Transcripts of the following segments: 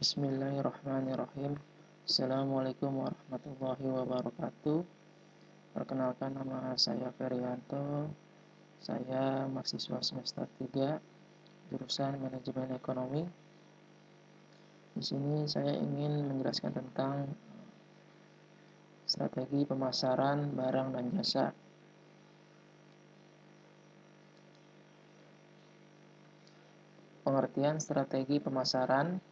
Bismillahirrahmanirrahim. Assalamualaikum warahmatullahi wabarakatuh. Perkenalkan, nama saya Ferianto. Saya mahasiswa semester 3 jurusan Manajemen Ekonomi. Di sini saya ingin menjelaskan tentang strategi pemasaran barang dan jasa. Pengertian strategi pemasaran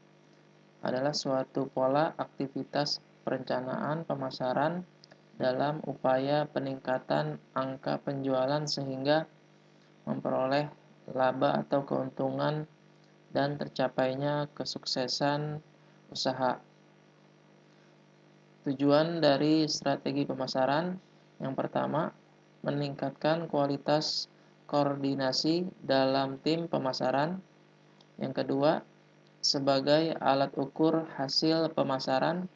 adalah suatu pola aktivitas perencanaan pemasaran dalam upaya peningkatan angka penjualan sehingga memperoleh laba atau keuntungan dan tercapainya kesuksesan usaha. Tujuan dari strategi pemasaran yang pertama, meningkatkan kualitas koordinasi dalam tim pemasaran. Yang kedua, sebagai alat ukur hasil pemasaran.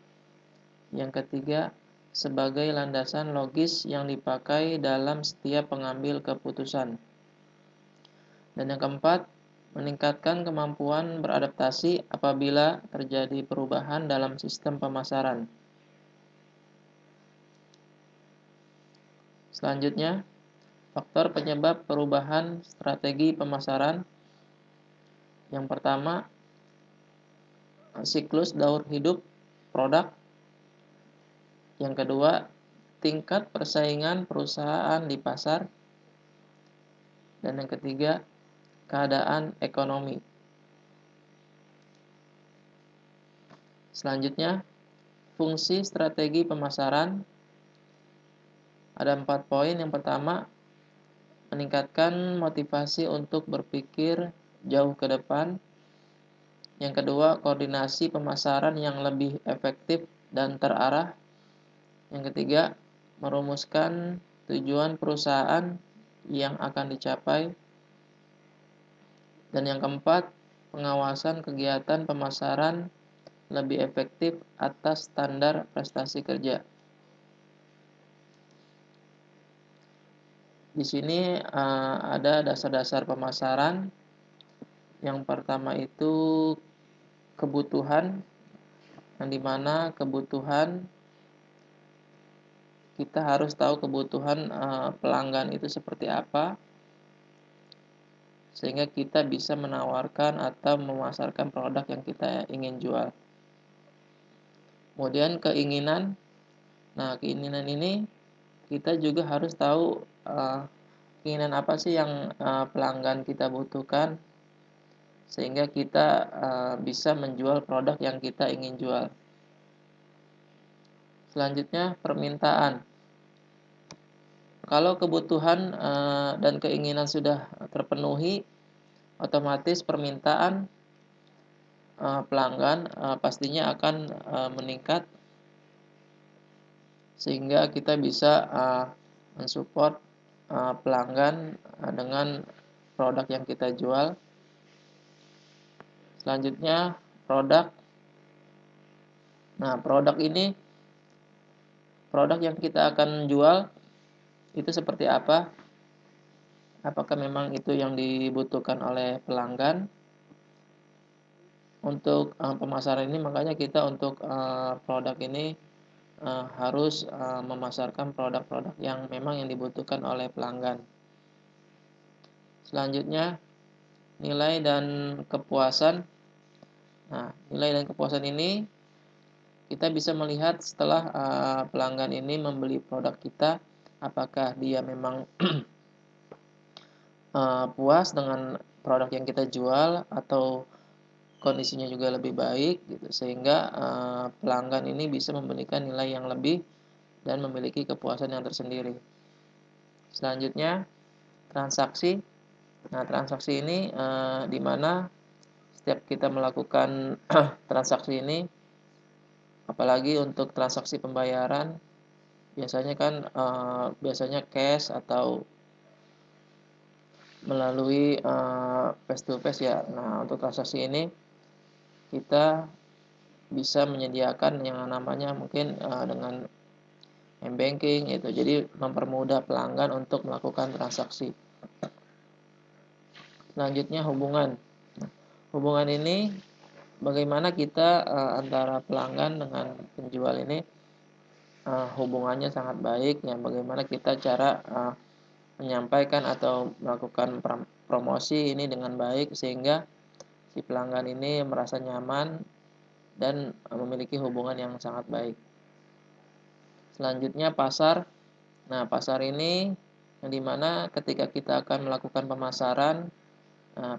Yang ketiga, sebagai landasan logis yang dipakai dalam setiap pengambil keputusan. Dan yang keempat, meningkatkan kemampuan beradaptasi apabila terjadi perubahan dalam sistem pemasaran. Selanjutnya, faktor penyebab perubahan strategi pemasaran. Yang pertama, siklus daur hidup produk. Yang kedua, tingkat persaingan perusahaan di pasar. Dan yang ketiga, keadaan ekonomi. Selanjutnya, fungsi strategi pemasaran. Ada 4 poin. Yang pertama, meningkatkan motivasi untuk berpikir jauh ke depan. Yang kedua, koordinasi pemasaran yang lebih efektif dan terarah. Yang ketiga, merumuskan tujuan perusahaan yang akan dicapai. Dan yang keempat, pengawasan kegiatan pemasaran lebih efektif atas standar prestasi kerja. Di sini ada dasar-dasar pemasaran. Yang pertama itu kebutuhan, yang dimana kebutuhan kita harus tahu kebutuhan pelanggan itu seperti apa, sehingga kita bisa menawarkan atau memasarkan produk yang kita ingin jual. Kemudian keinginan. Nah, keinginan ini kita juga harus tahu keinginan apa sih yang pelanggan kita butuhkan, sehingga kita bisa menjual produk yang kita ingin jual. Selanjutnya, permintaan. Kalau kebutuhan dan keinginan sudah terpenuhi, otomatis permintaan pelanggan pastinya akan meningkat, sehingga kita bisa mensupport pelanggan dengan produk yang kita jual. Selanjutnya, produk. Nah, produk yang kita akan jual itu seperti apa? Apakah memang itu yang dibutuhkan oleh pelanggan? Untuk pemasaran ini, makanya kita untuk produk ini harus memasarkan produk-produk yang memang yang dibutuhkan oleh pelanggan. Selanjutnya, nilai dan kepuasan. Nah, nilai dan kepuasan ini kita bisa melihat setelah pelanggan ini membeli produk kita, apakah dia memang puas dengan produk yang kita jual atau kondisinya juga lebih baik gitu, sehingga pelanggan ini bisa memberikan nilai yang lebih dan memiliki kepuasan yang tersendiri. Selanjutnya, transaksi. Nah, transaksi ini di mana setiap kita melakukan transaksi ini, apalagi untuk transaksi pembayaran, biasanya kan biasanya cash atau melalui face to face ya. Nah, untuk transaksi ini kita bisa menyediakan yang namanya mungkin dengan m-banking gitu. Jadi mempermudah pelanggan untuk melakukan transaksi. Selanjutnya, hubungan. Hubungan ini bagaimana kita, antara pelanggan dengan penjual ini, hubungannya sangat baik ya, bagaimana kita cara, menyampaikan atau melakukan promosi ini dengan baik sehingga si pelanggan ini merasa nyaman dan, memiliki hubungan yang sangat baik. Selanjutnya pasar. Nah, pasar ini yang di mana ketika kita akan melakukan pemasaran,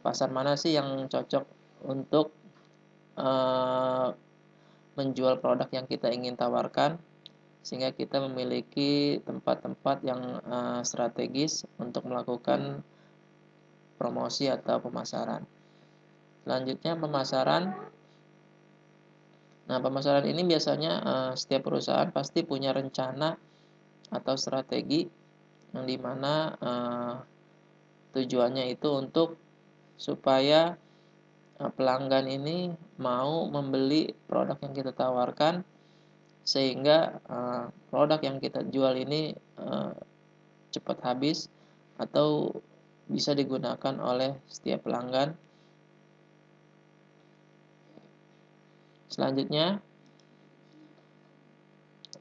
pasar mana sih yang cocok untuk, eee, menjual produk yang kita ingin tawarkan, sehingga kita memiliki tempat-tempat yang, strategis untuk melakukan promosi atau pemasaran. Selanjutnya pemasaran. Nah, pemasaran ini biasanya, setiap perusahaan pasti punya rencana atau strategi yang di mana, tujuannya itu untuk supaya, pelanggan ini mau membeli produk yang kita tawarkan sehingga, produk yang kita jual ini, cepat habis atau bisa digunakan oleh setiap pelanggan. Selanjutnya,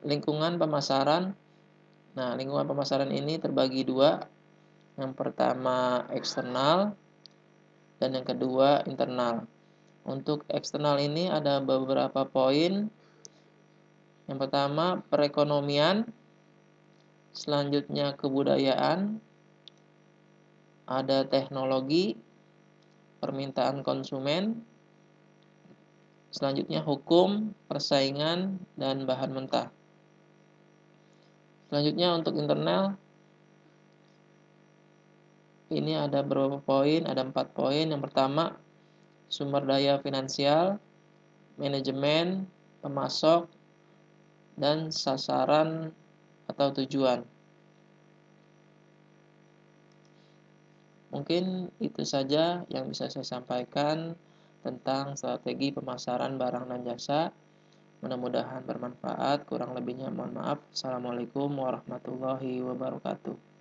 lingkungan pemasaran. Nah, lingkungan pemasaran ini terbagi dua, yang pertama eksternal dan yang kedua internal. Untuk eksternal ini ada beberapa poin. Yang pertama perekonomian, selanjutnya kebudayaan, ada teknologi, permintaan konsumen, selanjutnya hukum, persaingan, dan bahan mentah. Selanjutnya untuk internal, ini ada beberapa poin, ada 4 poin. Yang pertama, sumber daya finansial, manajemen, pemasok, dan sasaran atau tujuan. Mungkin itu saja yang bisa saya sampaikan tentang strategi pemasaran barang dan jasa. Mudah-mudahan bermanfaat, kurang lebihnya mohon maaf. Assalamualaikum warahmatullahi wabarakatuh.